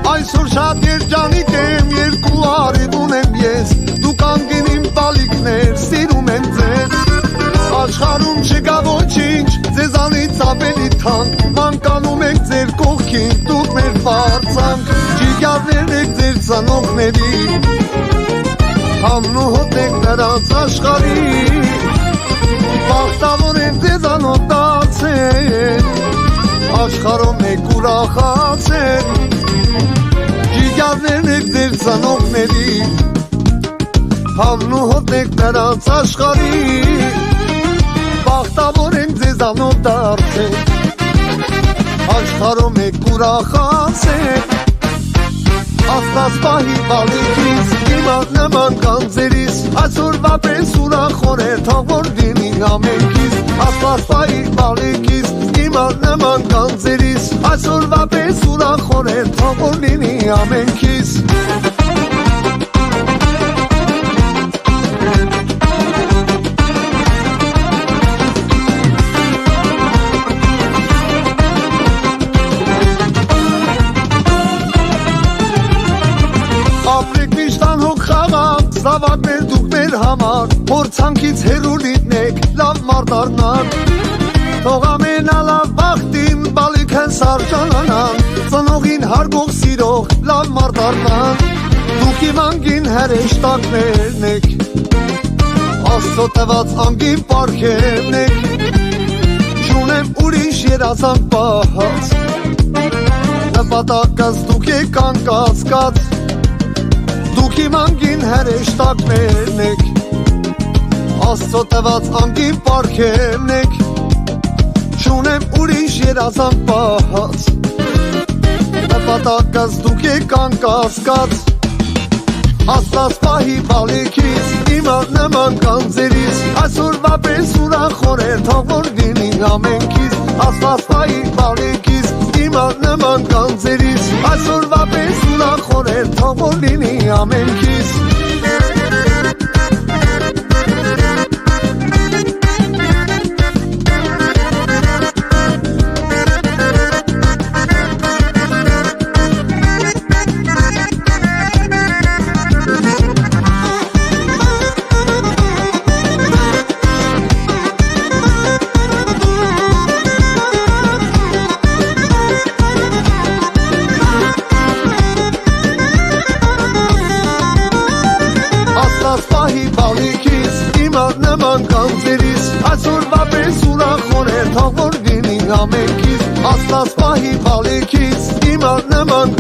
Այսօր շատ երջանիկ եմ, երկու արև ունեմ ես, դուք անգին իմ տալիքներ, սիրում եմ ձեզ։ Աշխարհում չկա ոչինչ, ձեզանից ավելի թանկ, մանկանում եք ձեր կողքին, դուք մեր բարձանք, ջիգարներ եք ձեր ծնողների, համն ու հոտ եք նրանց աշխարհի, բախտավոր եք ձեզանով դարձել, աշխարհում եք ուրախացել, ջիգարներ եք ձեր ծնողների, համն ու հոտ եք նրանց աշխարհի, բախտավոր ենք ձեզանով դարձել, աշխարհում եք ուրախացել, Աստված պահի բալիկից, իմար նման կանձերիս, այսօրվա պես ուրախ օրեր, թող որ լինի ամենքից, Աստված պահի բալիկից, իմար նման կանձերիս, այսօրվա պես ուրախ օրեր, թող որ լինի ամենքից։ Ապրեք միշտ անհոգ խաղաղ, զավակներ դուք մեր համար, փորձանքից հեռու լինեք, լավ մարդ դառնաք, թող ամենալավ բախտին բալիքն սարժանանան, ծնողին հարգող սիրող, լավ մարդ դառնան, դուք իմ անգին հրեշտակներն եք, Աստծո տված անգին պարգևն եք, չունեմ ուրիշ երազանք պահած, նպատակս դուք եք անկասկած, Դուք իմ անգին հրեշտակներն եք, Աստծո տված անգին պարգևն եք, չունեմ ուրիշ երազանք պահած, նպատակս դուք եք անկասկած, Աստված պահի բալիկից, իմար նման կանձերիս, այսօրվա պես ուրախ օրեր, թող որ լինի ամենքից, Աստված պահի բալիկից, իմար նման կանձերիս, այսօրվա պես ուրախ օրեր, թող որ լինի ամենքից։ Պահի բալիկից, իմար նման կանձերիս, այսօրվա պես ուրախ օրեր, թող որ լինի ամենքից, Աստված պահի բալիկից, իմար նման